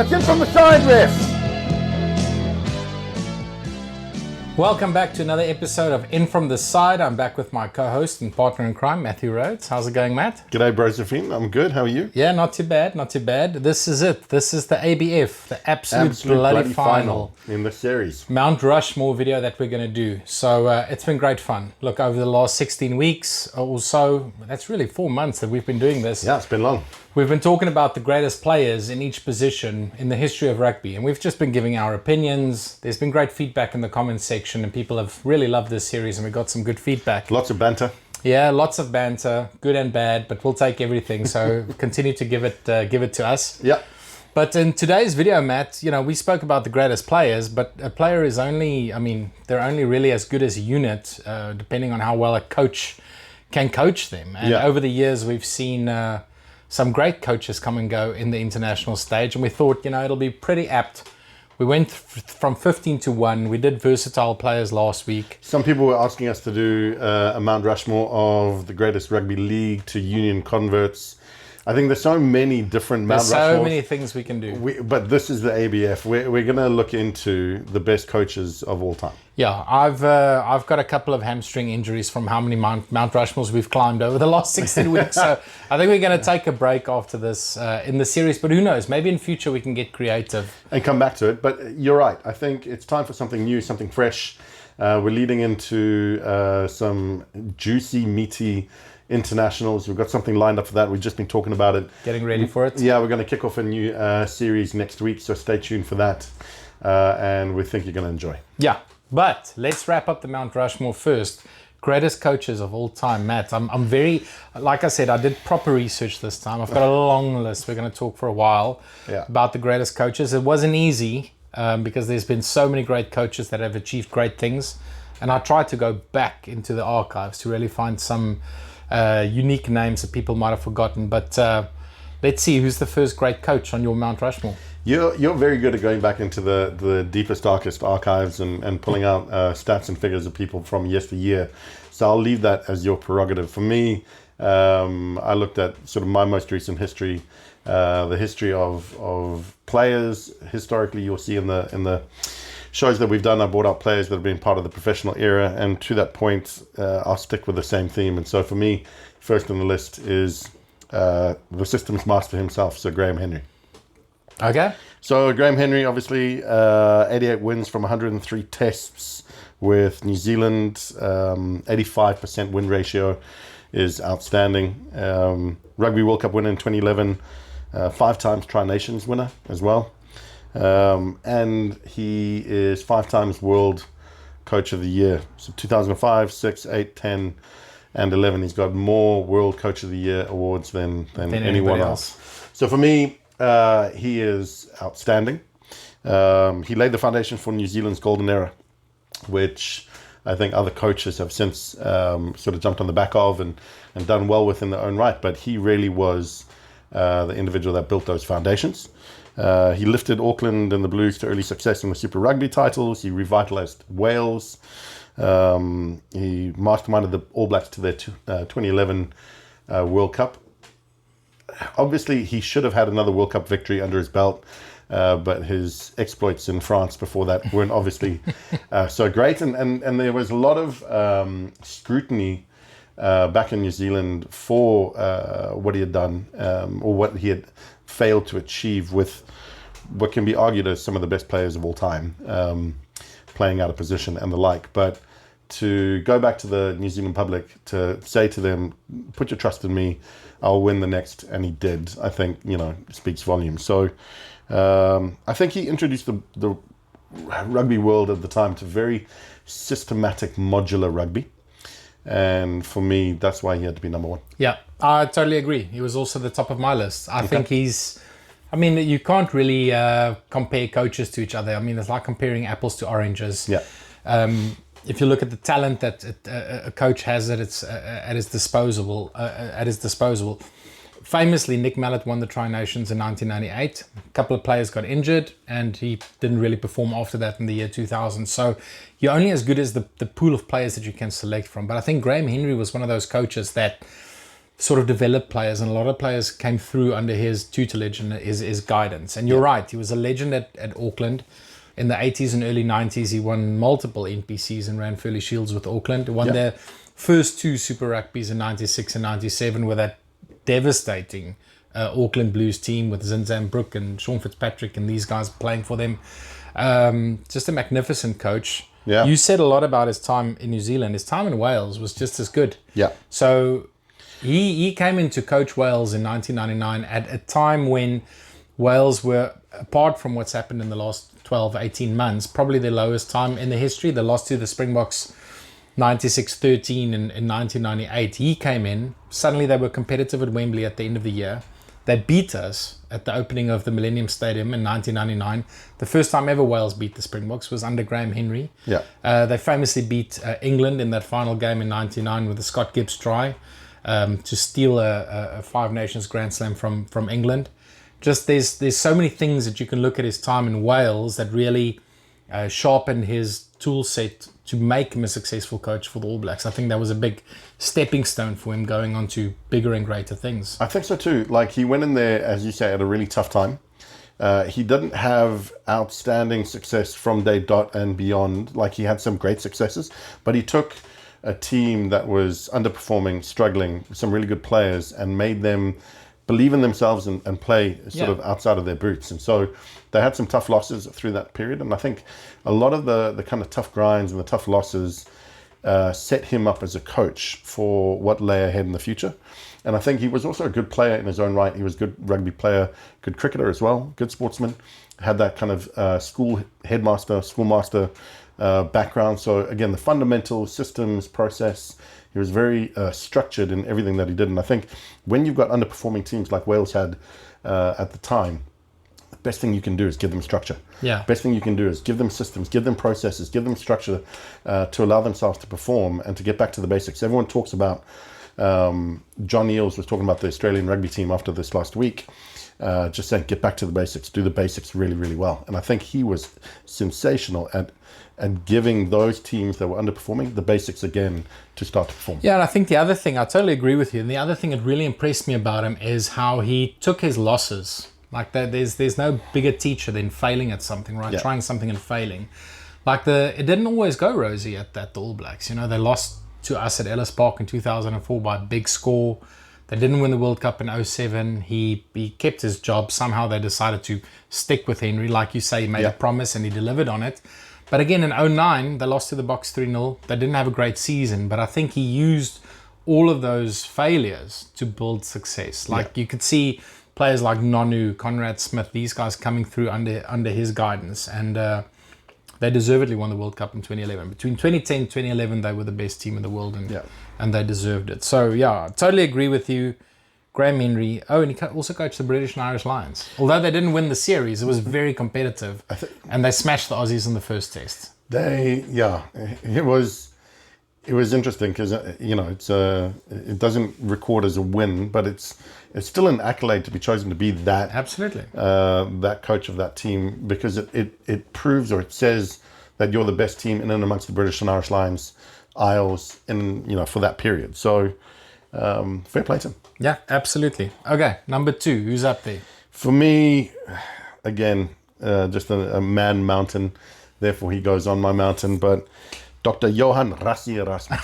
That's in from the side, ref. Welcome back to another episode of In From The Side. I'm back with my co-host and partner in crime, Matthew Rhodes. How's it going, Matt? G'day, Josephine. I'm good. How are you? Yeah, not too bad, not too bad. This is it. This is the ABF, the absolute bloody final in the series. Mount Rushmore video that we're going to do. So it's been great fun. Look, over the last 16 weeks or so, that's really 4 months that we've been doing this. Yeah, it's been long. We've been talking about the greatest players in each position in the history of rugby, and we've just been giving our opinions. There's been great feedback in the comments section, and people have really loved this series, and we got some good feedback. Lots of banter. Yeah, lots of banter, good and bad, but we'll take everything. So continue to give it to us. Yeah. But in today's video, Matt, we spoke about the greatest players, but a player is only, they're only really as good as a unit, depending on how well a coach can coach them. And over the years, we've seen some great coaches come and go in the international stage, and we thought, it'll be pretty apt. We went from 15 to 1. We did versatile players last week. Some people were asking us to do a Mount Rushmore of the greatest rugby league to union converts. I think there's so many different Mount Rushmores. There's so many things we can do. But this is the ABF. We're going to look into the best coaches of all time. Yeah, I've got a couple of hamstring injuries from how many Mount Rushmores we've climbed over the last 16 weeks. So I think we're going to take a break after this in the series. But who knows? Maybe in future we can get creative. And come back to it. But you're right. I think it's time for something new, something fresh. We're leading into some juicy, meaty internationals. We've got something lined up for that. We've just been talking about it. Getting ready for it? Yeah, we're going to kick off a new series next week. So stay tuned for that. And we think you're going to enjoy. Yeah. But let's wrap up the Mount Rushmore first. Greatest coaches of all time, Matt. I'm very, like I said, I did proper research this time. I've got a long list. We're going to talk for a while about the greatest coaches. It wasn't easy because there's been so many great coaches that have achieved great things. And I tried to go back into the archives to really find some unique names that people might have forgotten. But let's see, who's the first great coach on your Mount Rushmore? You're very good at going back into the deepest, darkest archives and pulling out stats and figures of people from yesteryear. So I'll leave that as your prerogative. For me, I looked at sort of my most recent history, the history of players. Historically, you'll see in the shows that we've done, I brought out players that have been part of the professional era. And to that point, I'll stick with the same theme. And so for me, first on the list is the systems master himself, Sir Graham Henry. Okay. So Graham Henry, obviously, 88 wins from 103 tests with New Zealand. 85% win ratio is outstanding. Rugby World Cup winner in 2011. 5 times Tri-Nations winner as well. And he is 5 times World Coach of the Year. So 2005, 6, 8, 10, and 11. He's got more World Coach of the Year awards than anyone else. So for me, he is outstanding. He laid the foundation for New Zealand's golden era, which I think other coaches have since sort of jumped on the back of and done well with in their own right. But he really was the individual that built those foundations. He lifted Auckland and the Blues to early success in the Super Rugby titles. He revitalized Wales. He masterminded the All Blacks to their 2011 World Cup. Obviously, he should have had another World Cup victory under his belt, but his exploits in France before that weren't obviously so great. And there was a lot of scrutiny back in New Zealand for what he had done or what he had failed to achieve with what can be argued as some of the best players of all time, playing out of position and the like. But to go back to the New Zealand public to say to them, put your trust in me, I'll win the next, and he did, I think, speaks volumes. So I think he introduced the rugby world at the time to very systematic modular rugby. And for me, that's why he had to be number 1. Yeah, I totally agree. He was also the top of my list. I think you can't really compare coaches to each other. It's like comparing apples to oranges. Yeah. If you look at the talent that a coach has at his disposal, famously, Nick Mallett won the Tri-Nations in 1998. A couple of players got injured, and he didn't really perform after that in the year 2000. So you're only as good as the pool of players that you can select from. But I think Graham Henry was one of those coaches that sort of developed players, and a lot of players came through under his tutelage and his guidance. And you're right, he was a legend at Auckland. In the 80s and early 90s, he won multiple NPCs and ran Fairly Shields with Auckland. He won their first 2 Super Rugby's in 96 and 97 with that devastating Auckland Blues team with Zinzan Brook and Sean Fitzpatrick and these guys playing for them. Just a magnificent coach. Yeah. You said a lot about his time in New Zealand. His time in Wales was just as good. Yeah. So he came in to coach Wales in 1999 at a time when Wales were, apart from what's happened in the last 12, 18 months, probably their lowest time in the history. They lost to the Springboks 96-13 in 1998. He came in. Suddenly they were competitive at Wembley at the end of the year. They beat us at the opening of the Millennium Stadium in 1999. The first time ever Wales beat the Springboks was under Graham Henry. Yeah. They famously beat England in that final game in 99 with the Scott Gibbs try to steal a Five Nations Grand Slam from England. Just there's so many things that you can look at his time in Wales that really sharpened his tool set to make him a successful coach for the All Blacks. I think that was a big stepping stone for him going on to bigger and greater things. I think so too. Like, he went in there, as you say, at a really tough time. He didn't have outstanding success from day dot and beyond. Like, he had some great successes, but he took a team that was underperforming, struggling, some really good players, and made them believe in themselves and play sort of outside of their boots. And so they had some tough losses through that period. And I think a lot of the kind of tough grinds and the tough losses set him up as a coach for what lay ahead in the future. And I think he was also a good player in his own right. He was a good rugby player, good cricketer as well, good sportsman, had that kind of schoolmaster background. So again, the fundamental systems, process, he was very structured in everything that he did. And I think when you've got underperforming teams like Wales had at the time, the best thing you can do is give them structure. Yeah. Best thing you can do is give them systems, give them processes, give them structure to allow themselves to perform and to get back to the basics. Everyone talks about, John Eales was talking about the Australian rugby team after this last week, just saying, get back to the basics, do the basics really, really well. And I think he was sensational at giving those teams that were underperforming the basics again to start to perform. Yeah, and I think the other thing, I totally agree with you. And the other thing that really impressed me about him is how he took his losses. Like, there's no bigger teacher than failing at something, right? Yeah. Trying something and failing. Like, it didn't always go rosy at the All Blacks. You know, they lost to us at Ellis Park in 2004 by a big score. They didn't win the World Cup in 2007. He kept his job. Somehow they decided to stick with Henry. Like you say, he made a promise and he delivered on it. But again, in 2009, they lost to the Boks 3-0. They didn't have a great season, but I think he used all of those failures to build success. Like, you could see players like Nonu, Conrad Smith, these guys coming through under his guidance, and they deservedly won the World Cup in 2011. Between 2010 and 2011, they were the best team in the world, and they deserved it. So, yeah, I totally agree with you. Graham Henry. Oh, and he also coached the British and Irish Lions. Although they didn't win the series, it was very competitive, and they smashed the Aussies in the first test. It was interesting because it doesn't record as a win, but it's still an accolade to be chosen to be that that coach of that team, because it proves, or it says that you're the best team in and amongst the British and Irish Lions, Isles, for that period. So fair play to him. Yeah, absolutely. Okay, number 2, who's up there? For me, again, just a man mountain, therefore he goes on my mountain, but Dr. Johan Rassie Erasmus.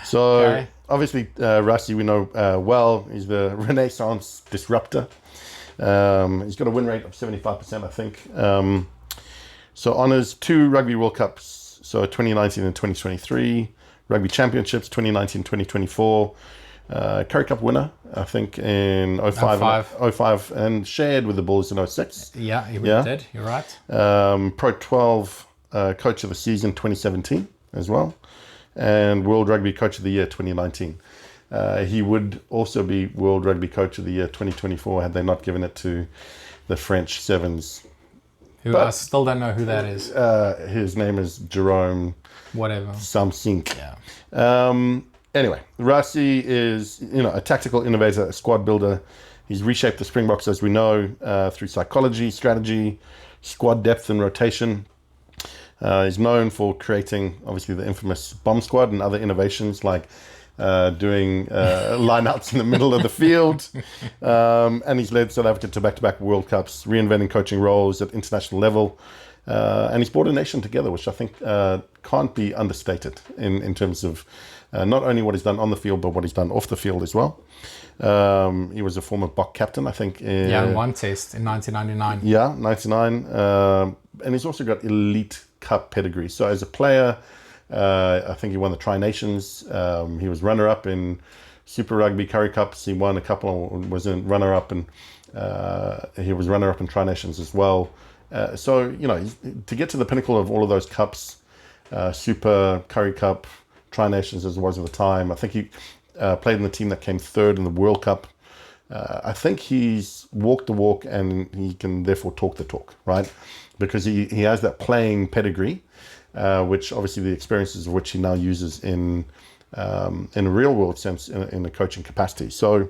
So, obviously, Rassie we know well. He's the Renaissance disruptor. He's got a win rate of 75%, I think. So, honours 2 Rugby World Cups, so 2019 and 2023. Rugby Championships 2019-2024, Currie Cup winner, I think, in 05 and shared with the Bulls in 06. Yeah, he did. You're right. Pro 12 Coach of the Season 2017 as well, and World Rugby Coach of the Year 2019. He would also be World Rugby Coach of the Year 2024 had they not given it to the French Sevens. I still don't know who that is. His name is Jerome whatever. Something. Yeah. Anyway, Rassie is a tactical innovator, a squad builder. He's reshaped the Springboks, as we know, through psychology, strategy, squad depth and rotation. He's known for creating, obviously, the infamous bomb squad and other innovations like doing lineouts in the middle of the field. And he's led South Africa to back-to-back World Cups, reinventing coaching roles at international level. And he's brought a nation together, which I think can't be understated in terms of not only what he's done on the field, but what he's done off the field as well. He was a former Bok captain, I think. In one test in 1999. Yeah, 99. And he's also got elite cup pedigree. So as a player, I think he won the Tri-Nations. He was runner-up in Super Rugby Currie Cups. He won a couple, was in runner-up, and he was runner-up in Tri-Nations as well. So, to get to the pinnacle of all of those cups, Super, Currie Cup, Tri-Nations as it was at the time. I think he played in the team that came third in the World Cup. I think he's walked the walk and he can therefore talk the talk, right? Because he has that playing pedigree, which obviously the experiences of which he now uses in a real world sense in a coaching capacity. So,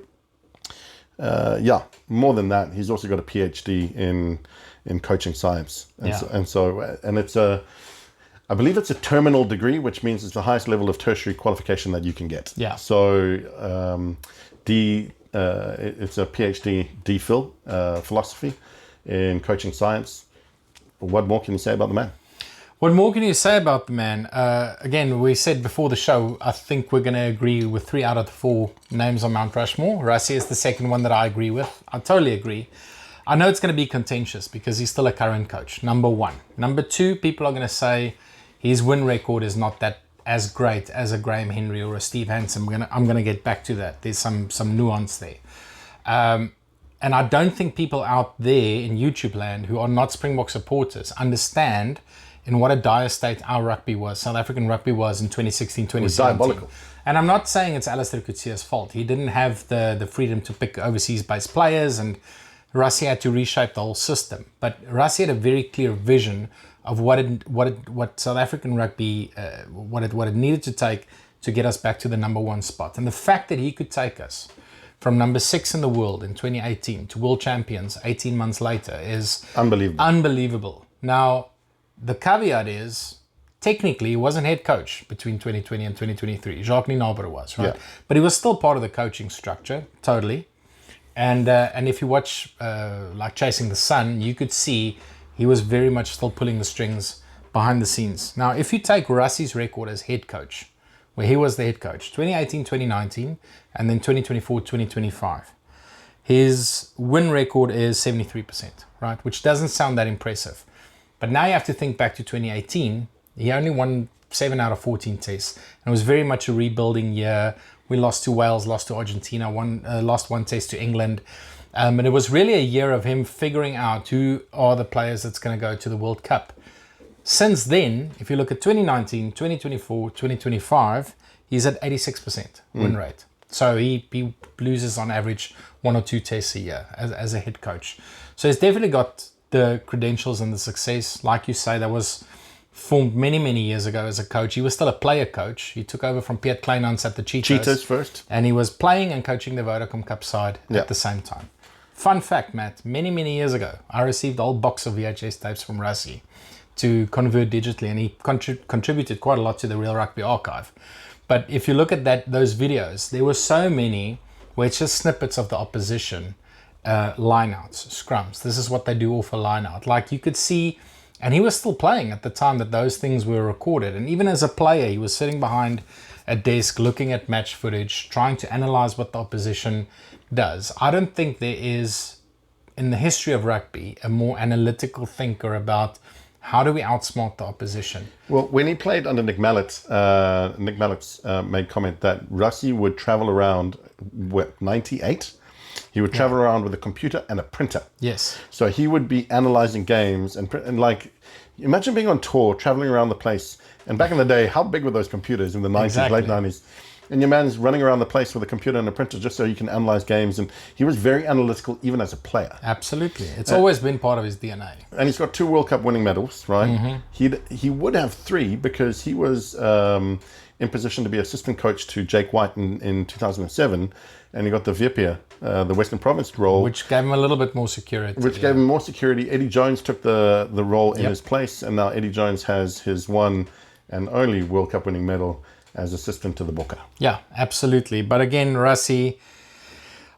more than that, he's also got a PhD in coaching science. And it's I believe it's a terminal degree, which means it's the highest level of tertiary qualification that you can get. Yeah. So it's a PhD DPhil, philosophy in coaching science. What more can you say about the man? What more can you say about the man? Again, we said before the show, I think we're going to agree with 3 out of the 4 names on Mount Rushmore. Rassie is the second one that I agree with. I totally agree. I know it's going to be contentious because he's still a current coach, number 1. Number 2, people are going to say his win record is not that as great as a Graham Henry or a Steve Hansen. I'm going to get back to that. There's some nuance there. And I don't think people out there in YouTube land who are not Springbok supporters understand in what a dire state our rugby was, South African rugby was in 2016, 2017. It was diabolical. And I'm not saying it's Alistair Coetzee fault. He didn't have the freedom to pick overseas-based players, and Rassie had to reshape the whole system. But Rassie had a very clear vision of what South African rugby, what it needed to take to get us back to the number 1 spot. And the fact that he could take us from number 6 in the world in 2018 to world champions 18 months later is unbelievable. Now, the caveat is, technically, he wasn't head coach between 2020 and 2023. Jacques Nienaber was, right? Yeah. But he was still part of the coaching structure, totally. And if you watch like Chasing the Sun, you could see he was very much still pulling the strings behind the scenes. Now, if you take Rassie's record as head coach, where he was the head coach, 2018, 2019, and then 2024, 2025, his win record is 73%, right? Which doesn't sound that impressive. But now you have to think back to 2018. He only won 7 out of 14 tests. And it was very much a rebuilding year. We lost to Wales, lost to Argentina, lost 1 test to England. And it was really a year of him figuring out who are the players that's going to go to the World Cup. Since then, if you look at 2019, 2024, 2025, he's at 86% win rate. So he loses on average 1 or 2 tests a year as a head coach. So he's definitely got the credentials and the success. Like you say, that was formed many, many years ago as a coach. He was still a player coach. He took over from Piet Kleinhans at the Cheetahs first. And he was playing and coaching the Vodacom Cup side at the same time. Fun fact, Matt, many, many years ago, I received a whole box of VHS tapes from Rassie to convert digitally, and he contributed quite a lot to the Real Rugby archive. But if you look at those videos, there were so many where it's just snippets of the opposition, lineouts, scrums. This is what they do off a lineout. Like you could see, and he was still playing at the time that those things were recorded. And even as a player, he was sitting behind a desk looking at match footage, trying to analyze what the opposition does. I don't think there is, in the history of rugby, a more analytical thinker about how do we outsmart the opposition. Well, when he played under Nick Mallett's made comment that Rassie would travel around, 98? He would travel around with a computer and a printer. Yes. So he would be analyzing games and like, imagine being on tour, traveling around the place. And back in the day, how big were those computers in the 90s, late 90s? And your man's running around the place with a computer and a printer just so he can analyze games. And he was very analytical even as a player. Absolutely. It's always been part of his DNA. And he's got 2 World Cup winning medals, right? Mm-hmm. He would have 3 because he was in position to be assistant coach to Jake White in 2007. And he got the Vipia, the Western Province role. Which gave him a little bit more security. Gave him more security. Eddie Jones took the role in his place. And now Eddie Jones has his 1 and only World Cup winning medal as assistant to the Booker. Yeah, absolutely. But again, Rassie,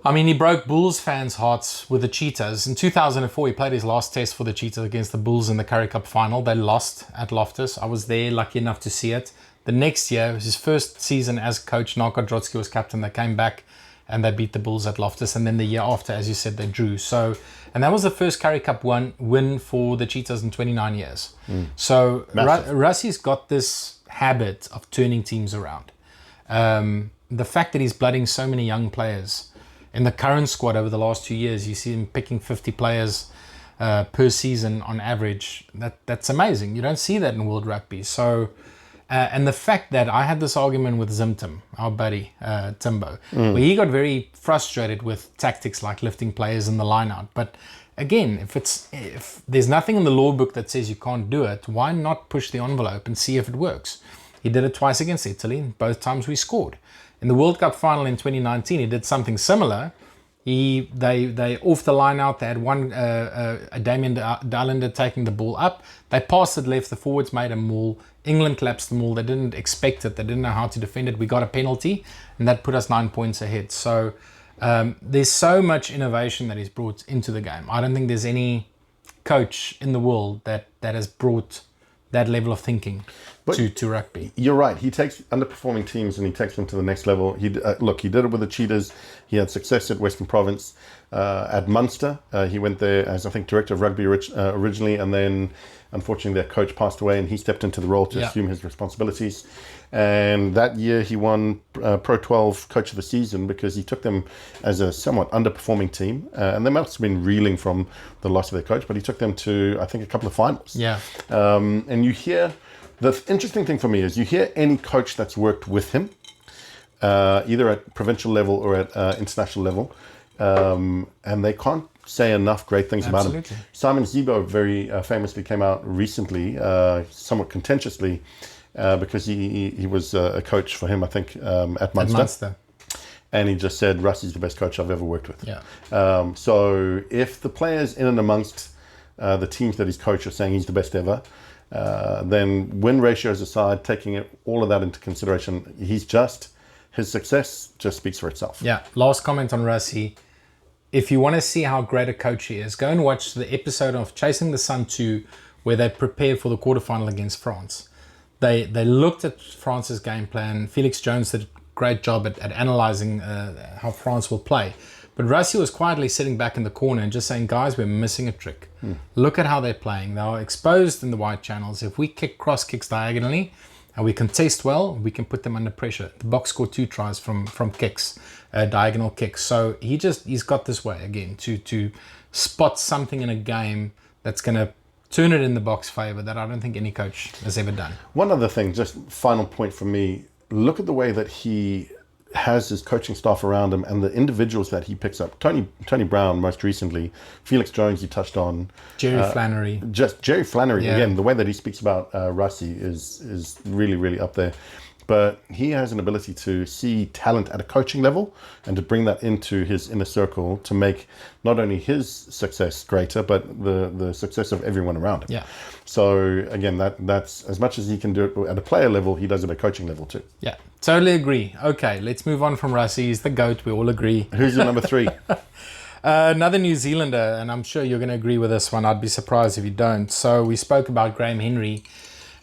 I mean, he broke Bulls fans' hearts with the Cheetahs. In 2004, he played his last test for the Cheetahs against the Bulls in the Currie Cup final. They lost at Loftus. I was there, lucky enough to see it. The next year, it was his first season as coach. Narko Drotsky was captain. They came back and they beat the Bulls at Loftus. And then the year after, as you said, they drew. So, and that was the first Currie Cup win for the Cheetahs in 29 years. So Rassie's got this habit of turning teams around. The fact that he's blooding so many young players in the current squad over the last 2 years, you see him picking 50 players per season on average. That's amazing. You don't see that in World Rugby. So, and the fact that I had this argument with Zimtim, our buddy Timbo, where he got very frustrated with tactics like lifting players in the line out. But again, if there's nothing in the law book that says you can't do it, why not push the envelope and see if it works? He did it twice against Italy. Both times we scored. In the World Cup final in 2019, he did something similar. They off the line out. They had one Damien Dallender taking the ball up. They passed it left. The forwards made a maul. England collapsed the maul. They didn't expect it. They didn't know how to defend it. We got a penalty, and that put us 9 points ahead. So there's so much innovation that he's brought into the game. I don't think there's any coach in the world that has brought that level of thinking to rugby. You're right. He takes underperforming teams and he takes them to the next level. He did it with the Cheetahs. He had success at Western Province. At Munster, he went there as, I think, director of rugby originally, and then unfortunately their coach passed away and he stepped into the role to assume his responsibilities. And that year he won Pro 12 Coach of the Season because he took them as a somewhat underperforming team. And they must have been reeling from the loss of their coach, but he took them to, I think, a couple of finals. Yeah. And you hear, the interesting thing for me is you hear any coach that's worked with him, either at provincial level or at international level, and they can't say enough great things about him. Simon Zebo very famously came out recently, somewhat contentiously, because he was a coach for him, I think, at Munster. And he just said, Rassie's the best coach I've ever worked with. Yeah. So if the players in and amongst the teams that he's coached are saying he's the best ever, then win ratios aside, taking all of that into consideration, his success just speaks for itself. Yeah. Last comment on Rassie. If you want to see how great a coach he is, go and watch the episode of Chasing the Sun 2 where they prepared for the quarterfinal against France. They looked at France's game plan. Felix Jones did a great job at analysing how France will play. But Rassie was quietly sitting back in the corner and just saying, guys, we're missing a trick. Look at how they're playing. They are exposed in the wide channels. If we kick cross kicks diagonally and we contest well, we can put them under pressure. The Boks scored 2 tries from kicks, diagonal kicks. So he's got this way again to spot something in a game that's going to turn it in the Boks' favour that I don't think any coach has ever done. One other thing, just final point for me, look at the way that he has his coaching staff around him and the individuals that he picks up. Tony Brown most recently, Felix Jones you touched on. Jerry Flannery. Just Jerry Flannery, again, the way that he speaks about Rassie is really, really up there. But he has an ability to see talent at a coaching level and to bring that into his inner circle to make not only his success greater, but the success of everyone around him. Yeah. So again, that's as much as he can do it at a player level, he does it at a coaching level too. Yeah, totally agree. Okay, let's move on from Rassie. He's the GOAT, we all agree. Who's your number 3? Another New Zealander, and I'm sure you're going to agree with this one. I'd be surprised if you don't. So we spoke about Graham Henry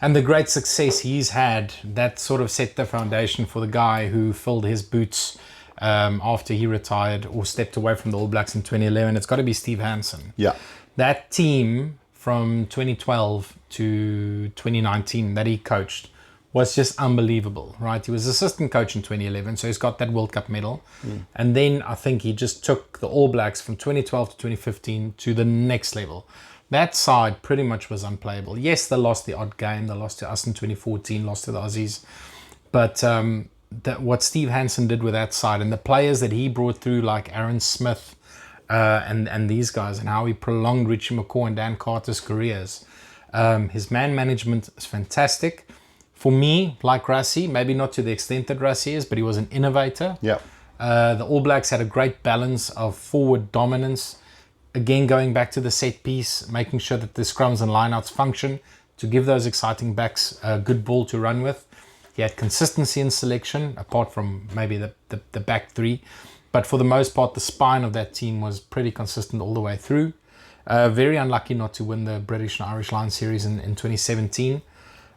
and the great success he's had. That sort of set the foundation for the guy who filled his boots after he retired or stepped away from the All Blacks in 2011. It's got to be Steve Hansen. Yeah. That team from 2012 to 2019 that he coached was just unbelievable, right? He was assistant coach in 2011, so he's got that World Cup medal. And then I think he just took the All Blacks from 2012 to 2015 to the next level. That side pretty much was unplayable. Yes, they lost the odd game. They lost to us in 2014, lost to the Aussies. But what Steve Hansen did with that side and the players that he brought through like Aaron Smith and these guys and how he prolonged Richie McCaw and Dan Carter's careers. His man management is fantastic. For me, like Rassie, maybe not to the extent that Rassie is, but he was an innovator. Yeah. The All Blacks had a great balance of forward dominance. Again, going back to the set piece, making sure that the scrums and lineouts function to give those exciting backs a good ball to run with. He had consistency in selection, apart from maybe the back three. But for the most part, the spine of that team was pretty consistent all the way through. Very unlucky not to win the British and Irish Lions series in 2017.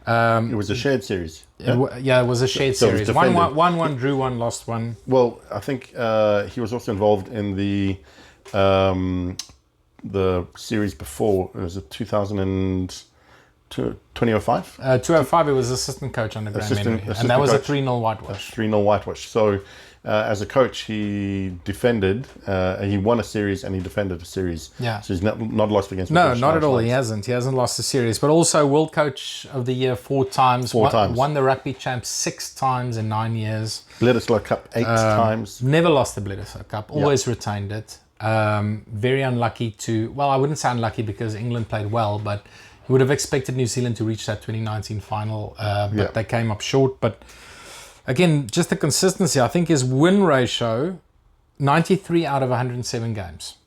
It was a shared series. Yeah, it was a shared series. One, drew one, lost one. Well, I think he was also involved in the series before. It was a 2005? 2005, it was assistant coach under Graham Henry. And that was a 3-0 whitewash. 3-0 whitewash. So, as a coach, he defended, he won a series and he defended a series. Yeah. So he's not lost against No, not at all. Lions. He hasn't lost a series. But also World Coach of the Year 4 times. Won the Rugby Champs 6 times in 9 years. Bledisloe Cup 8 times. Never lost the Bledisloe Cup. Always retained it. Very unlucky I wouldn't say unlucky because England played well, but you would have expected New Zealand to reach that 2019 final, but they came up short. But again, just the consistency. I think his win ratio, 93 out of 107 games.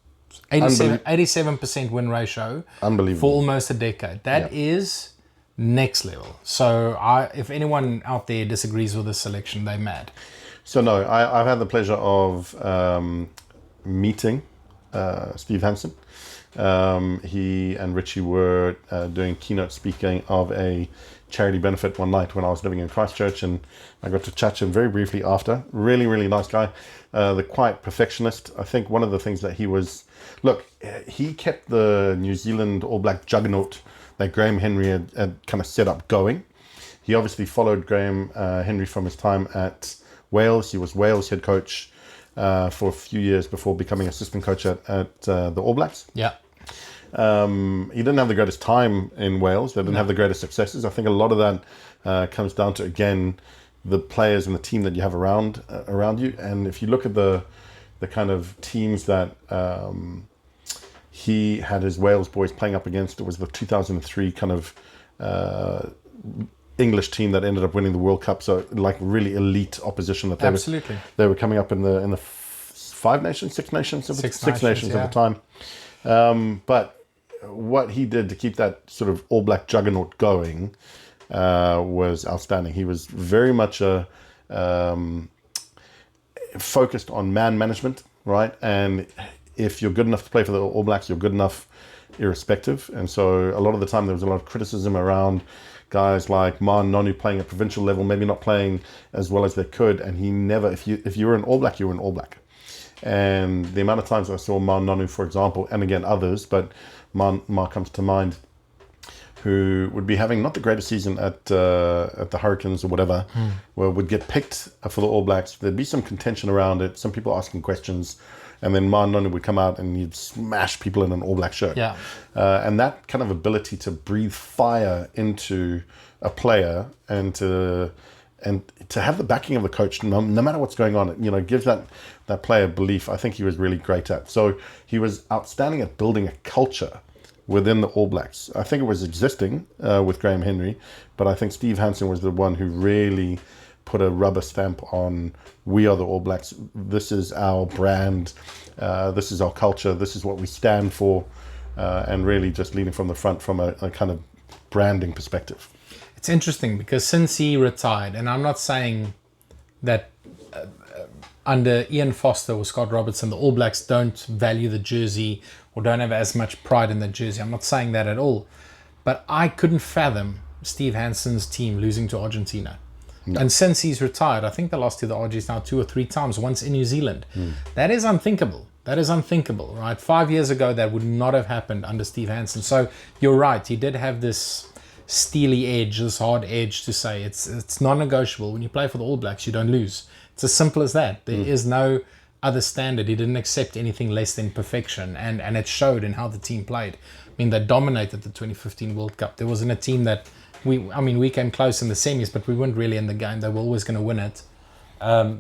87% win ratio for almost a decade. That is next level. So if anyone out there disagrees with this selection, they're mad. So no, I've had the pleasure of meeting Steve Hansen. He and Richie were doing keynote speaking of a charity benefit one night when I was living in Christchurch, and I got to chat to him very briefly after. Really, really nice guy. The quiet perfectionist. I think one of the things that he kept the New Zealand All Black juggernaut that Graham Henry had kind of set up going. He obviously followed Graham Henry from his time at Wales. He was Wales head coach for a few years before becoming assistant coach at the All Blacks. Yeah. He didn't have the greatest time in Wales. They didn't have the greatest successes. I think a lot of that comes down to, again, the players and the team that you have around you. And if you look at the kind of teams that he had his Wales boys playing up against, it was the 2003 kind of English team that ended up winning the World Cup. So like really elite opposition that they were coming up in the Six Nations at the time. But what he did to keep that sort of All Black juggernaut going was outstanding. He was very much focused on man management, right? And if you're good enough to play for the All Blacks, you're good enough irrespective. And so a lot of the time there was a lot of criticism around guys like Man Nonu playing at provincial level, maybe not playing as well as they could. And he never, if you were an All Black, you were an All Black. And the amount of times I saw Man Nonu, for example, and again others, but Man comes to mind, who would be having not the greatest season at the Hurricanes or whatever, where would get picked for the All Blacks. There'd be some contention around it, some people asking questions, and then Man Nonu would come out and he'd smash people in an All Black shirt. Yeah. And that kind of ability to breathe fire into a player and to have the backing of the coach, no matter what's going on, gives that player belief. I think he was really great at. So he was outstanding at building a culture within the All Blacks. I think it was existing with Graham Henry, but I think Steve Hansen was the one who really put a rubber stamp on, we are the All Blacks. This is our brand. This is our culture. This is what we stand for. And really just leading from the front from a kind of branding perspective. It's interesting because since he retired, and I'm not saying that under Ian Foster or Scott Robertson, the All Blacks don't value the jersey or don't have as much pride in the jersey. I'm not saying that at all. But I couldn't fathom Steve Hansen's team losing to Argentina. No. And since he's retired, I think they lost to the Argies now 2 or 3 times, once in New Zealand. That is unthinkable. That is unthinkable, right? 5 years ago, that would not have happened under Steve Hansen. So you're right. He did have this steely edge, this hard edge to say it's non-negotiable. When you play for the All Blacks, you don't lose. It's as simple as that. There is no other standard. He didn't accept anything less than perfection, and it showed in how the team played. I mean, they dominated the 2015 World Cup. There wasn't a team that we came close in the semis, but we weren't really in the game. They were always going to win it.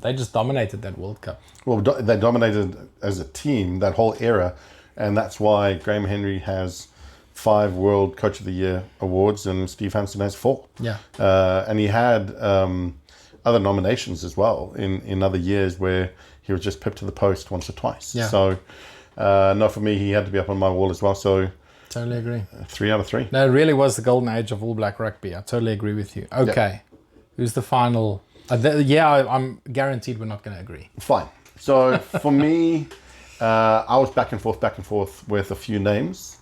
They just dominated that World Cup. Well, they dominated as a team that whole era, and that's why Graham Henry has 5 World Coach of the Year awards and Steve Hansen has 4. Yeah. And he had other nominations as well in other years where he was just pipped to the post once or twice. Yeah. So, no, for me, he had to be up on my wall as well. So, totally agree. 3 out of 3. No, it really was the golden age of All Black rugby. I totally agree with you. Okay. Yeah. Who's the final? I'm guaranteed we're not going to agree. Fine. So for me, I was back and forth with a few names.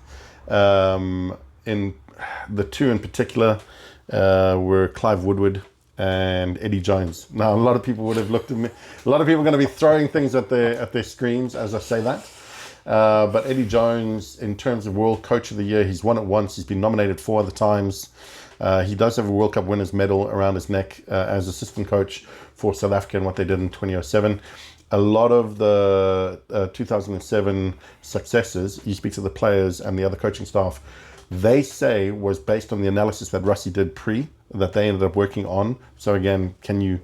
In the two in particular were Clive Woodward and Eddie Jones. Now, a lot of people would have looked at me. A lot of people are going to be throwing things at their screens as I say that. But Eddie Jones, in terms of World Coach of the Year, he's won it once. He's been nominated 4 other times. He does have a World Cup winners medal around his neck as assistant coach for South Africa and what they did in 2007. A lot of the 2007 successes, you speak to the players and the other coaching staff, they say was based on the analysis that Rassie did that they ended up working on. So again, can you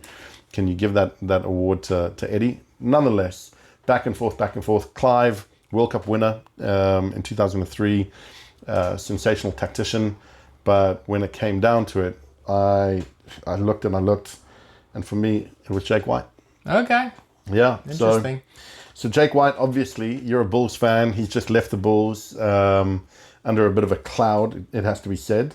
give that award to Eddie? Nonetheless, back and forth. Clive, World Cup winner in 2003, sensational tactician. But when it came down to it, I looked, and for me, it was Jake White. Okay. Yeah. Interesting. So Jake White, obviously, you're a Bulls fan. He's just left the Bulls under a bit of a cloud, it has to be said.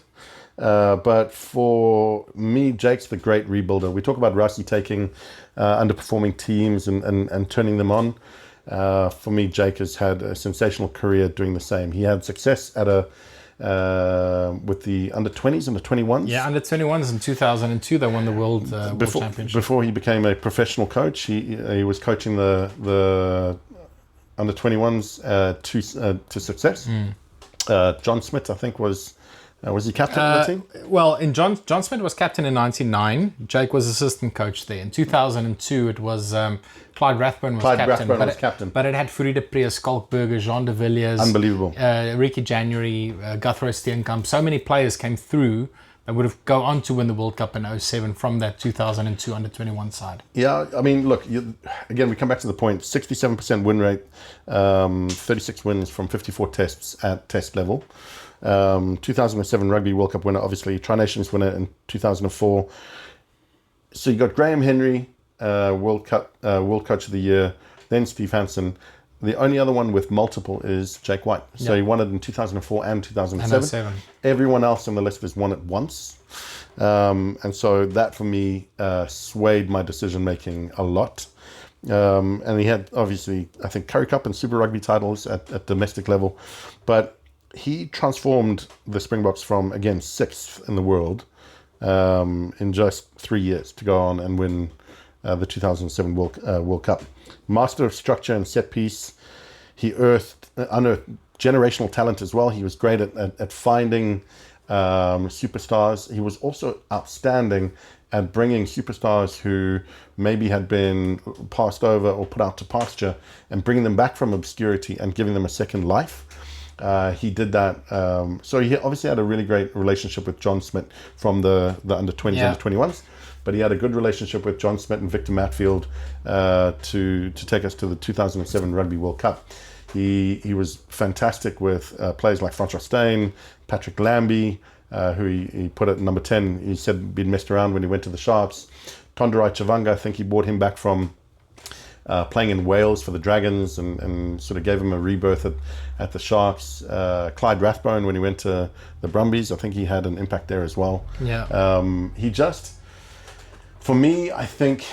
But for me, Jake's the great rebuilder. We talk about Rassie taking underperforming teams and turning them on. For me, Jake has had a sensational career doing the same. He had success at with the under-20s and the 21s. Yeah, under-21s in 2002, they won the World Championship. Before he became a professional coach, he was coaching the under-21s to success. John Smith, I think, was he captain of the team? Well, John Smith was captain in 1999. Jake was assistant coach there. In 2002, it was Clyde Rathbone was captain. But it had Fourie de Pre, Skalkberger, Jean de Villiers. Unbelievable. Ricky January, Guthrie Steenkamp. So many players came through that would have go on to win the World Cup in 2007 from that 2002 under-21 side. Yeah, I mean, look, again, we come back to the point. 67% win rate, 36 wins from 54 tests at test level. 2007 Rugby World Cup winner, obviously Tri Nations winner in 2004. So you got Graham Henry, World Coach of the Year, then Steve Hansen. The only other one with multiple is Jake White. So he won it in 2004 and 2007. Everyone else on the list has won it once. And so that for me swayed my decision making a lot. And he had obviously, I think, Currie Cup and Super Rugby titles at domestic level. But he transformed the Springboks from, again, 6th in the world in just 3 years to go on and win the 2007 World Cup. Master of structure and set piece. He unearthed generational talent as well. He was great at finding superstars. He was also outstanding at bringing superstars who maybe had been passed over or put out to pasture and bringing them back from obscurity and giving them a second life. He did that. So he obviously had a really great relationship with John Smith from the under-20s and under-21s. But he had a good relationship with John Smith and Victor Matfield to take us to the 2007 Rugby World Cup. He was fantastic with players like Francois Steyn, Patrick Lambie, who he put at number 10. He said he'd been messed around when he went to the Sharks. Tonderai Chavanga, I think he brought him back from playing in Wales for the Dragons and sort of gave him a rebirth at the Sharks. Clyde Rathbone, when he went to the Brumbies, I think he had an impact there as well. Yeah. For me, I think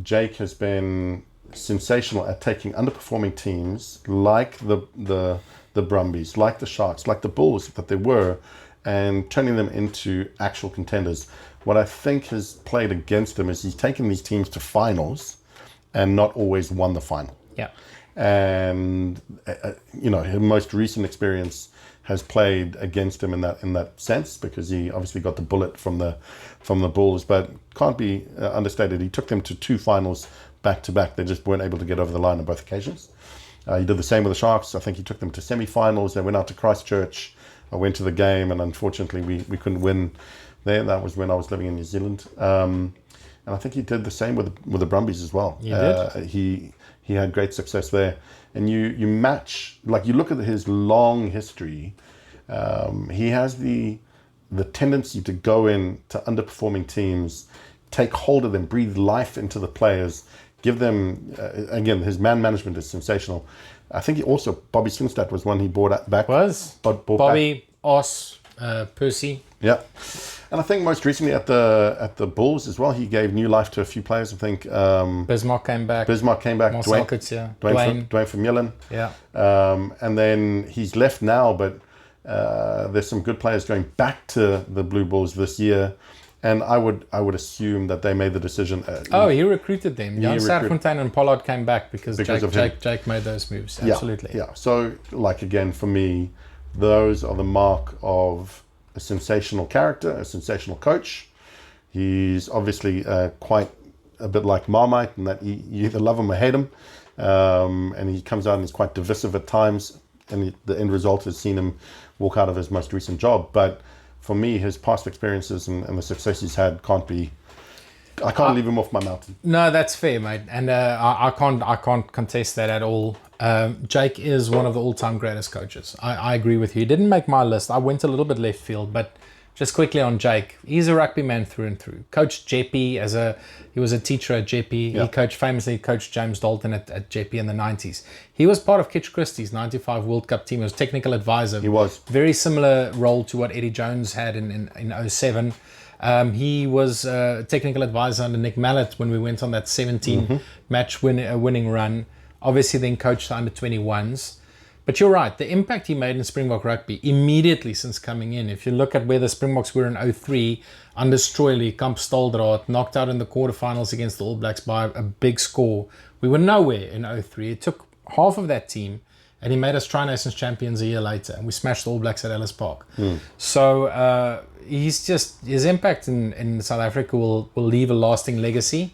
Jake has been sensational at taking underperforming teams like the Brumbies, like the Sharks, like the Bulls that they were, and turning them into actual contenders. What I think has played against him is he's taken these teams to finals and not always won the final. Yeah. And his most recent experience has played against him in that sense, because he obviously got the bullet from the Bulls, but can't be understated. He took them to 2 finals back to back. They just weren't able to get over the line on both occasions. He did the same with the Sharks. I think he took them to semi-finals. They went out to Christchurch. I went to the game, and unfortunately we couldn't win there. That was when I was living in New Zealand. And I think he did the same with the Brumbies as well. He did. He had great success there. And you match, like you look at his long history, he has the tendency to go in to underperforming teams, take hold of them, breathe life into the players, give them, again, his man management is sensational. I think Bobby Sinstadt was one he brought back. Bobby, Os, Percy. Yeah. And I think most recently at the Bulls as well, he gave new life to a few players. I think Bismarck came back. Marcel Coetzee, Dwayne Vermeulen. Yeah. And then he's left now, but there's some good players going back to the Blue Bulls this year. And I would assume that they made the decision. He recruited them. Jan Serfontein and Pollard came back because Jake made those moves. Absolutely. Yeah. So, like, again, for me, those are the mark of a sensational character, a sensational coach. He's obviously quite a bit like Marmite in that you either love him or hate him. And he comes out and he's quite divisive at times. And the end result has seen him walk out of his most recent job. But for me, his past experiences and the success he's had I can't leave him off my mountain. No, that's fair, mate. And I can't contest that at all. Jake is one of the all-time greatest coaches. I agree with you. He didn't make my list. I went a little bit left field, but just quickly on Jake, he's a rugby man through and through. Coached Jeppe he was a teacher at Jeppe. Yeah. He famously coached James Dalton at Jeppe in the 90s. He was part of Kitch Christie's 95 World Cup team. He was technical advisor. He was. Very similar role to what Eddie Jones had in 07. He was a technical advisor under Nick Mallett when we went on that 17 match winning run. Obviously then coached the under 21s. But you're right, the impact he made in Springbok rugby immediately since coming in. If you look at where the Springboks were in 03, under Stroili, Kamp Stoldraad, knocked out in the quarterfinals against the All Blacks by a big score. We were nowhere in 03. It took half of that team and he made us Tri-Nations champions a year later. And we smashed the All Blacks at Ellis Park. So his impact in South Africa will leave a lasting legacy.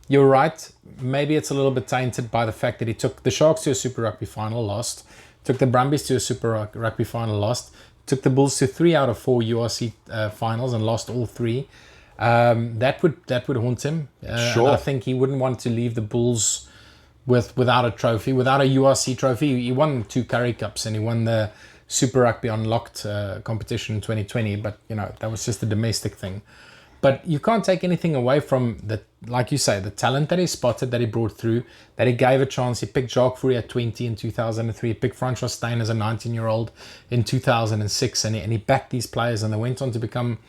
You're right, maybe it's a little bit tainted by the fact that he took the Sharks to a Super Rugby final, lost. Took the Brumbies to a Super Rugby final, lost. Took the Bulls to 3 out of 4 URC finals and lost all 3. That would haunt him. Sure. And I think he wouldn't want to leave the Bulls without a trophy, without a URC trophy. He won 2 Currie Cups and he won the Super Rugby Unlocked competition in 2020. But that was just a domestic thing. But you can't take anything away from like you say, the talent that he spotted, that he brought through, that he gave a chance. He picked Jacques Fourie at 20 in 2003. He picked Francois Steyn as a 19-year-old in 2006. And he backed these players and they went on to become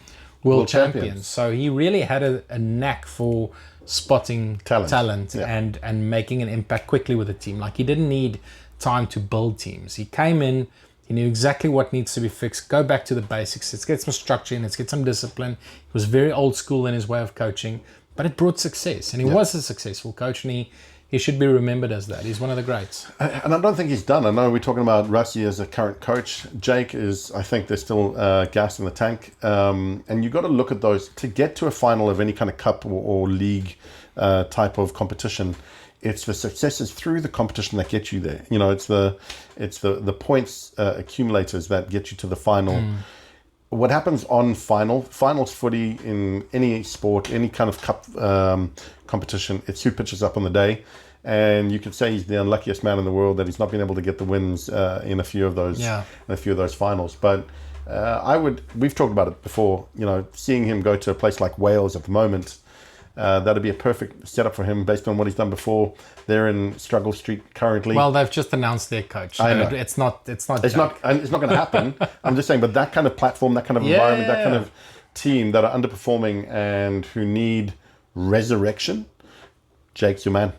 world champions. So he really had a knack for spotting talent and making an impact quickly with a team. Like, he didn't need time to build teams. He came in, he knew exactly what needs to be fixed. Go back to the basics. Let's get some structure in. Let's get some discipline. He was very old school in his way of coaching, but it brought success. And he was a successful coach, and he should be remembered as that. He's one of the greats. And I don't think he's done. I know we're talking about Rassie as a current coach. Jake is, I think there's still gas in the tank. And you've got to look at those. To get to a final of any kind of cup or league type of competition, it's the successes through the competition that get you there. It's the points accumulators that get you to the final. What happens on finals footy in any sport, any kind of cup competition, it's who pitches up on the day. And you could say he's the unluckiest man in the world that he's not been able to get the wins in a few of those finals. But we've talked about it before. Seeing him go to a place like Wales at the moment. That'd be a perfect setup for him based on what he's done before. They're in struggle street currently. Well, they've just announced their coach. I know. It's not going to happen. I'm just saying, but that kind of platform, that kind of environment, that kind of team that are underperforming and who need resurrection, Jake's your man.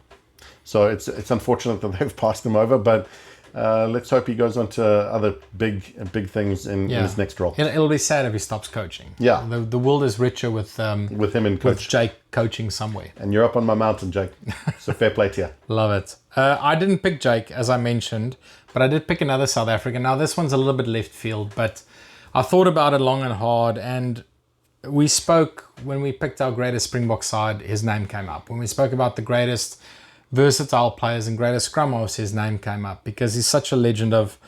So it's unfortunate that they've passed him over, but let's hope he goes on to other big things in his next role. It'll be sad if he stops coaching. Yeah. The world is richer with him in coach. With Jake coaching somewhere. And you're up on my mountain, Jake. So fair play to you. Love it. I didn't pick Jake, as I mentioned, but I did pick another South African. Now, this one's a little bit left field, but I thought about it long and hard, and we spoke, when we picked our greatest Springbok side, his name came up. When we spoke about the greatest versatile players and greatest scrum halves, his name came up because he's such a legend of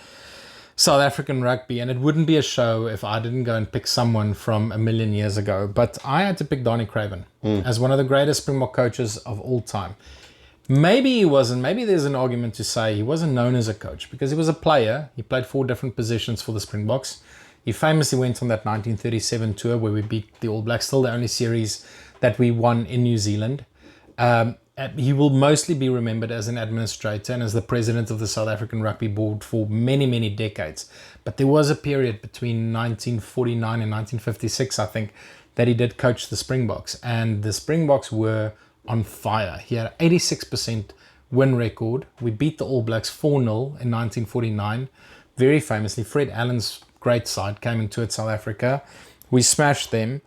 South African rugby, and it wouldn't be a show if I didn't go and pick someone from a million years ago. But I had to pick Danie Craven as one of the greatest Springbok coaches of all time. Maybe he wasn't. Maybe there's an argument to say he wasn't known as a coach because he was a player. He played 4 different positions for the Springboks. He famously went on that 1937 tour where we beat the All Blacks, still the only series that we won in New Zealand. He will mostly be remembered as an administrator and as the president of the South African Rugby Board for many, many decades. But there was a period between 1949 and 1956, I think, that he did coach the Springboks, and the Springboks were on fire. He had an 86% win record. We beat the All Blacks 4-0 in 1949. Very famously, Fred Allen's great side came and toured South Africa. We smashed them.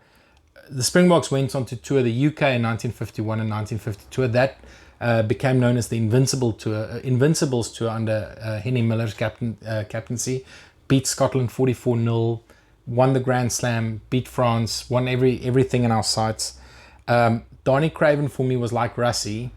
The Springboks went on to tour the UK in 1951 and 1952. That became known as the Invincibles Tour under Henny Miller's captaincy. Beat Scotland 44-0, won the Grand Slam, beat France, won everything in our sights. Danie Craven for me was like Rassie.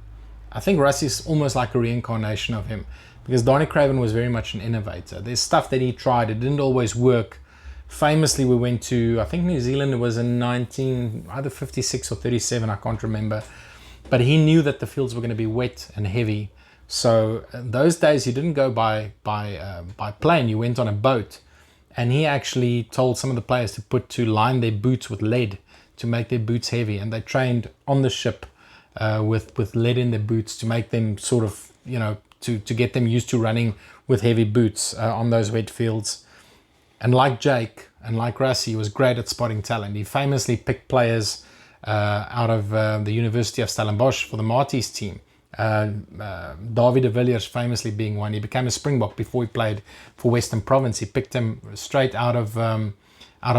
I think Rassie is almost like a reincarnation of him, because Danie Craven was very much an innovator. There's stuff that he tried, it didn't always work. Famously, we went to, I think New Zealand, it was in either 56 or 37, I can't remember. But he knew that the fields were going to be wet and heavy. So those days you didn't go by plane, you went on a boat. And he actually told some of the players to line their boots with lead to make their boots heavy. And they trained on the ship with lead in their boots to make them sort of, to get them used to running with heavy boots on those wet fields. And like Jake and like Rassie, he was great at spotting talent. He famously picked players out of the University of Stellenbosch for the Marties team. Dawie de Villiers famously being one. He became a Springbok before he played for Western Province. He picked him straight out of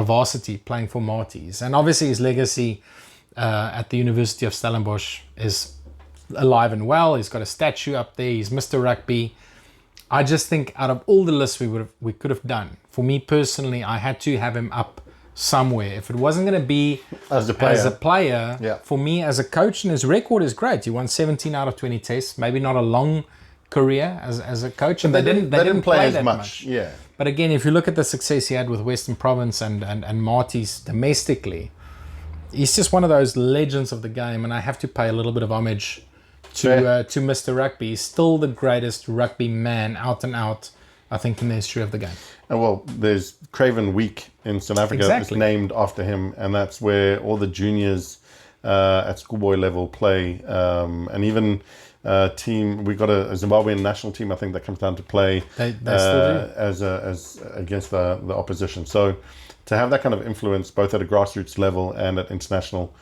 varsity playing for Marties. And obviously his legacy at the University of Stellenbosch is alive and well. He's got a statue up there. He's Mr. Rugby. I just think out of all the lists we could have done, for me personally, I had to have him up somewhere. If it wasn't going to be as a player, yeah. For me as a coach, and his record is great. He won 17 out of 20 tests. Maybe not a long career as a coach, and they didn't play as much. Yeah. But again, if you look at the success he had with Western Province and Marties domestically, he's just one of those legends of the game, and I have to pay a little bit of homage to Mr. Rugby. He's still the greatest rugby man out and out, I think, in the history of the game. And well, there's Craven Week in South Africa. Exactly. It's named after him, and that's where all the juniors at schoolboy level play. And even we got a Zimbabwean national team, I think, that comes down to play they still do. as against the opposition. So to have that kind of influence, both at a grassroots level and at international,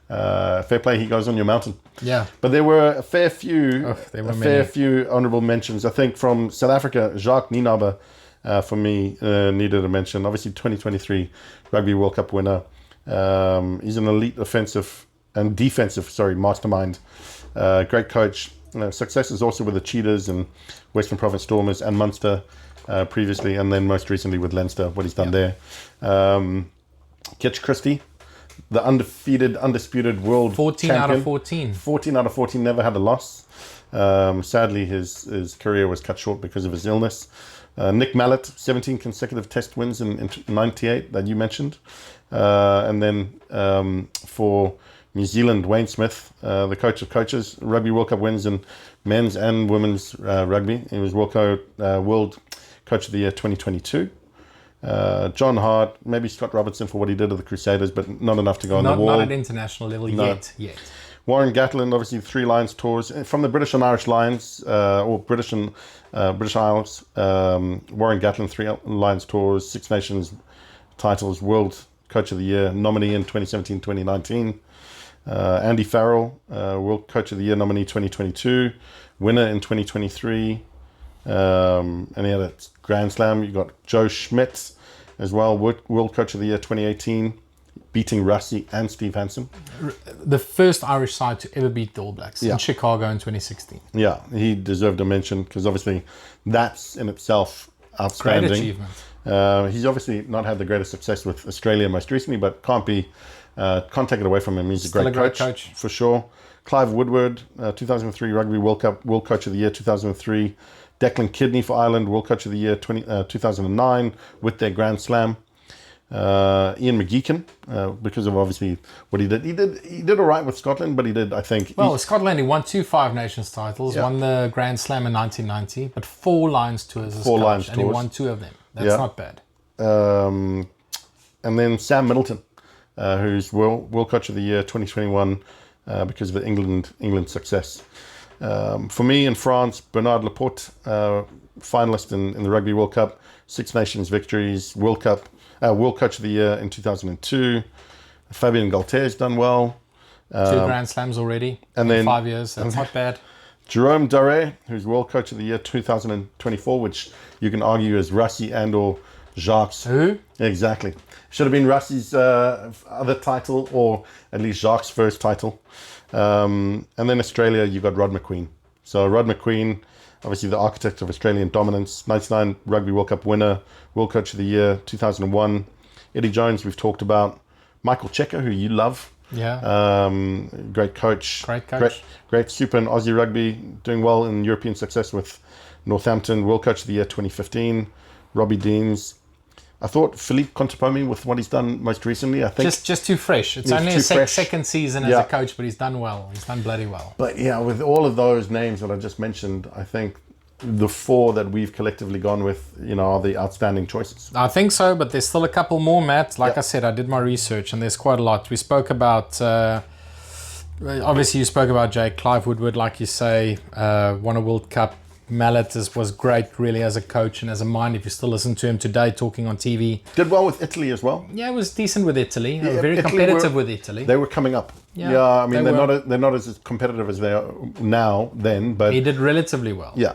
fair play. He goes on your mountain. Yeah. But there were a fair few few honourable mentions. I think from South Africa, Jacques Nienaber, for me, needed a mention. Obviously, 2023 Rugby World Cup winner. He's an elite offensive and defensive, mastermind. Great coach. Success is also with the Cheetahs and Western Province Stormers and Munster previously, and then most recently with Leinster, what he's done there. Ketch Christie, the undisputed world 14 champion. out of 14. 14 out of 14, never had a loss. Sadly, his career was cut short because of his illness. Nick Mallett, 17 consecutive test wins in 98 that you mentioned. And then for New Zealand, Wayne Smith, the coach of coaches, Rugby World Cup wins in men's and women's rugby. He was World Coach of the Year 2022. John Hart, maybe Scott Robertson for what he did at the Crusaders, but not enough to go on the wall. Not at international level yet. Warren Gatland, obviously 3 Lions tours from the British and Irish Lions, or British Isles. Warren Gatland, 3 Lions tours, 6 Nations titles, World Coach of the Year nominee in 2017-2019. Andy Farrell, World Coach of the Year nominee 2022, winner in 2023. And he had a Grand Slam. You got Joe Schmidt as well, World Coach of the Year 2018, beating Rassie and Steve Hansen. The first Irish side to ever beat the All Blacks in Chicago in 2016. Yeah, he deserved a mention because obviously that's in itself outstanding. Great achievement. He's obviously not had the greatest success with Australia most recently, but can't take it away from him. He's Still a great coach for sure. Clive Woodward, 2003 Rugby World Cup, World Coach of the Year 2003. Declan Kidney for Ireland, World Coach of the Year 2009 with their Grand Slam. Ian McGeechan, because of obviously what he did. He did all right with Scotland, but he did, I think... Well, Scotland, he won 2 Five Nations titles, won the Grand Slam in 1990, but 4 Lions tours as coach, and he won 2 of them. That's not bad. And then Sam Middleton, who's World Coach of the Year 2021 because of the England success. For me in France, Bernard Laporte, finalist in the Rugby World Cup, 6 Nations victories, World Coach of the Year in 2002. Fabien Galtier's done well. 2 Grand Slams already and in then 5 years. That's not bad. Jerome Daré, who's World Coach of the Year 2024, which you can argue is Rassie and or Jacques. Who? Exactly. Should have been Rassie's other title, or at least Jacques' first title. And then Australia, you got Rod McQueen. So Rod McQueen, obviously the architect of Australian dominance, 99 Rugby World Cup winner, World Coach of the Year 2001. Eddie Jones, we've talked about. Michael Checker, who you love. Yeah. Great coach. Great coach. Great super in Aussie rugby, doing well in European success with Northampton, World Coach of the Year 2015. Robbie Deans. I thought Philippe Contepomi, with what he's done most recently, I think... Just too fresh. It's only his second season as a coach, but he's done well. He's done bloody well. But yeah, with all of those names that I just mentioned, I think the 4 that we've collectively gone with, are the outstanding choices. I think so, but there's still a couple more, Matt. Like I said, I did my research, and there's quite a lot. We spoke about... obviously, you spoke about Jake. Clive Woodward, like you say, won a World Cup. Mallet was great, really, as a coach and as a mind. If you still listen to him today talking on TV. Did well with Italy as well. Yeah, it was decent with Italy. Very competitive with Italy. They were coming up. Yeah, I mean, they're not as competitive as they are now, then. But he did relatively well. Yeah,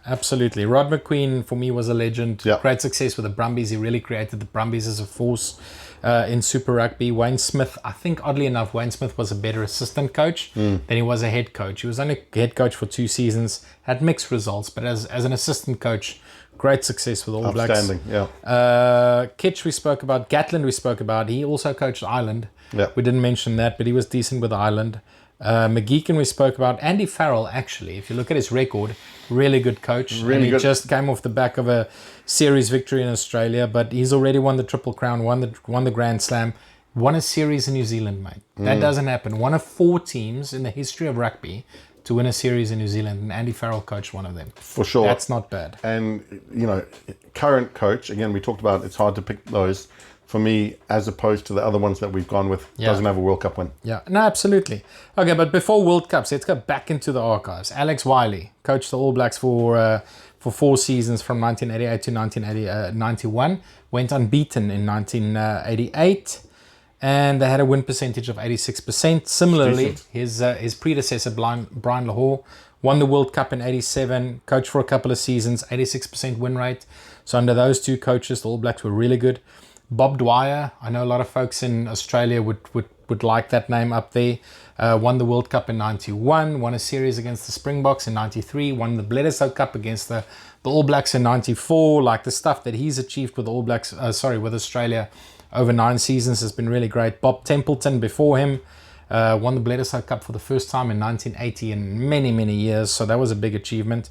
absolutely. Rod McQueen, for me, was a legend. Yeah. Great success with the Brumbies. He really created the Brumbies as a force in Super Rugby. Wayne Smith, I think, oddly enough, Wayne Smith was a better assistant coach than he was a head coach. He was only head coach for 2 seasons, had mixed results, but as an assistant coach, great success with All Blacks. Outstanding, yeah. Kitch we spoke about. Gatland we spoke about. He also coached Ireland. Yeah. We didn't mention that, but he was decent with Ireland. McGeechan we spoke about. Andy Farrell, actually, if you look at his record, really good coach. Really and good. He just came off the back of a series victory in Australia, but he's already won the Triple Crown, won the Grand Slam, won a series in New Zealand, mate. That doesn't happen. One of 4 teams in the history of rugby to win a series in New Zealand, and Andy Farrell coached one of them. For sure. That's not bad. And, current coach, again, we talked about it's hard to pick those. For me, as opposed to the other ones that we've gone with, doesn't have a World Cup win. Yeah, no, absolutely. Okay, but before World Cups, let's go back into the archives. Alex Wiley coached the All Blacks for 4 seasons from 1988 to 1991. Went unbeaten in 1988. And they had a win percentage of 86%. Similarly, his predecessor, Brian Lahore, won the World Cup in 87, coached for a couple of seasons, 86% win rate. So under those 2 coaches, the All Blacks were really good. Bob Dwyer, I know a lot of folks in Australia would like that name up there. Won the World Cup in 91, won a series against the Springboks in 93, won the Bledisloe Cup against the All Blacks in 94. Like the stuff that he's achieved with the All Blacks, with Australia over 9 seasons has been really great. Bob Templeton before him won the Bledisloe Cup for the first time in 1980 in many, many years. So that was a big achievement.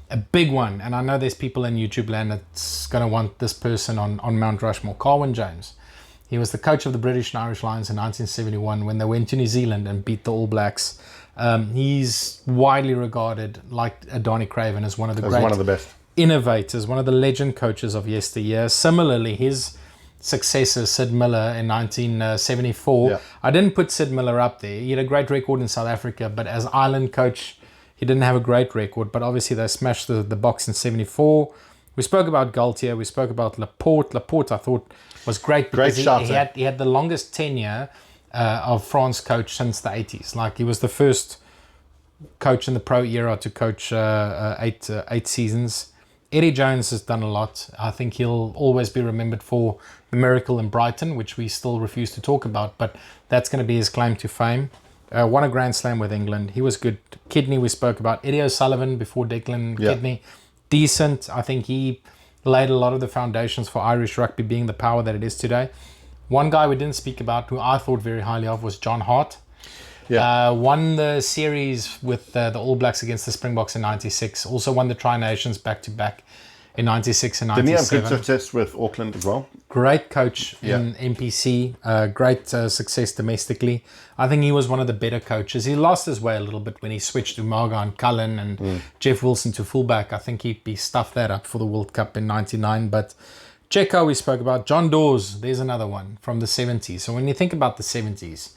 A big one, and I know there's people in YouTube land that's going to want this person on Mount Rushmore. Carwyn James. He was the coach of the British and Irish Lions in 1971 when they went to New Zealand and beat the All Blacks. He's widely regarded, like Danie Craven, as one of the great one of the best innovators, one of the legend coaches of yesteryear. Similarly, his successor, Sid Miller, in 1974. Yeah. I didn't put Sid Miller up there. He had a great record in South Africa, but as Ireland coach, he didn't have a great record, but obviously they smashed the Boks in 74. We spoke about Galtier. We spoke about Laporte. Laporte, I thought, was great because he had the longest tenure of France coach since the 80s. Like, he was the first coach in the pro era to coach 8 seasons. Eddie Jones has done a lot. I think he'll always be remembered for the miracle in Brighton, which we still refuse to talk about, but that's going to be his claim to fame. Won a Grand Slam with England. He was good. Kidney we spoke about. Eddie O'Sullivan before Declan Kidney. Decent. I think he laid a lot of the foundations for Irish rugby being the power that it is today. One guy we didn't speak about who I thought very highly of was John Hart. Yeah. Won the series with the All Blacks against the Springboks in 96. Also won the Tri-Nations back-to-back in 96 and 97. Didn't he have good success with Auckland as well? Great coach in NPC. Great success domestically. I think he was one of the better coaches. He lost his way a little bit when he switched to Marga and Cullen and Jeff Wilson to fullback. I think he stuffed that up for the World Cup in 99. But Checo we spoke about. John Dawes, there's another one from the 70s. So when you think about the 70s,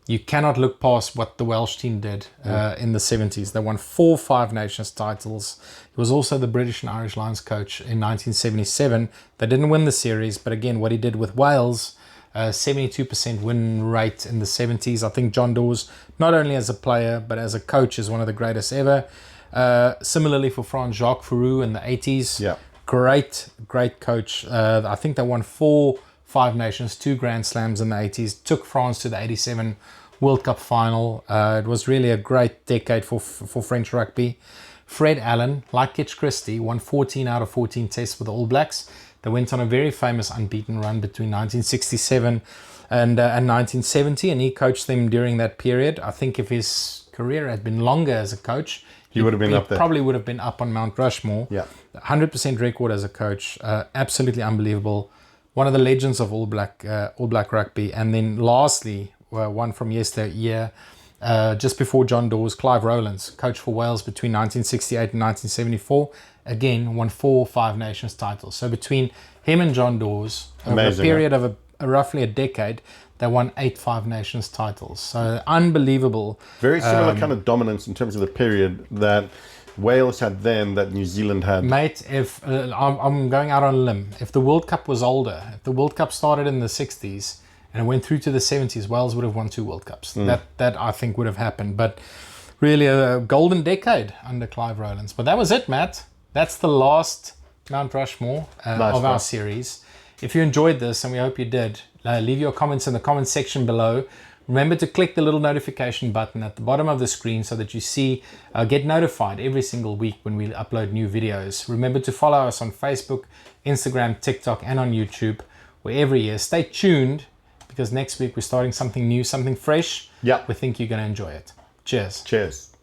you cannot look past what the Welsh team did in the 70s. They won 4 Five Nations titles. He was also the British and Irish Lions coach in 1977. They didn't win the series, but again, what he did with Wales 72% win rate in the 70s. I think John Dawes, not only as a player but as a coach, is one of the greatest ever. Similarly for France Jacques Fouroux in the 80s. Yeah. Great coach. I think they won 4 Five Nations, 2 Grand Slams in the 80s. Took France to the 87 World Cup final. It was really a great decade for French rugby. Fred Allen, like Kitch Christie, won 14 out of 14 tests with the All Blacks. They went on a very famous unbeaten run between 1967 and 1970, and he coached them during that period. I think if his career had been longer as a coach, he would have been up there. Probably would have been up on Mount Rushmore. Yeah, 100% record as a coach, absolutely unbelievable. One of the legends of All Black rugby. And then lastly, one from yesteryear, just before John Dawes, Clive Rowlands, coach for Wales between 1968 and 1974. Again, won 4 Five Nations titles. So between him and John Dawes, over a period of roughly a decade, they won 8 Five Nations titles. So unbelievable. Very similar kind of dominance in terms of the period that Wales had then, that New Zealand had. Mate, if I'm going out on a limb, if the World Cup was older, if the World Cup started in the 60s and it went through to the 70s, Wales would have won 2 World Cups. That I think would have happened. But really a golden decade under Clive Rowlands. But that was it, Matt. That's the last Mount Rushmore of our series. If you enjoyed this, and we hope you did, leave your comments in the comment section below. Remember to click the little notification button at the bottom of the screen so that you get notified every single week when we upload new videos. Remember to follow us on Facebook, Instagram, TikTok, and on YouTube, wherever you are. Stay tuned, because next week we're starting something new, something fresh. Yeah. We think you're going to enjoy it. Cheers. Cheers.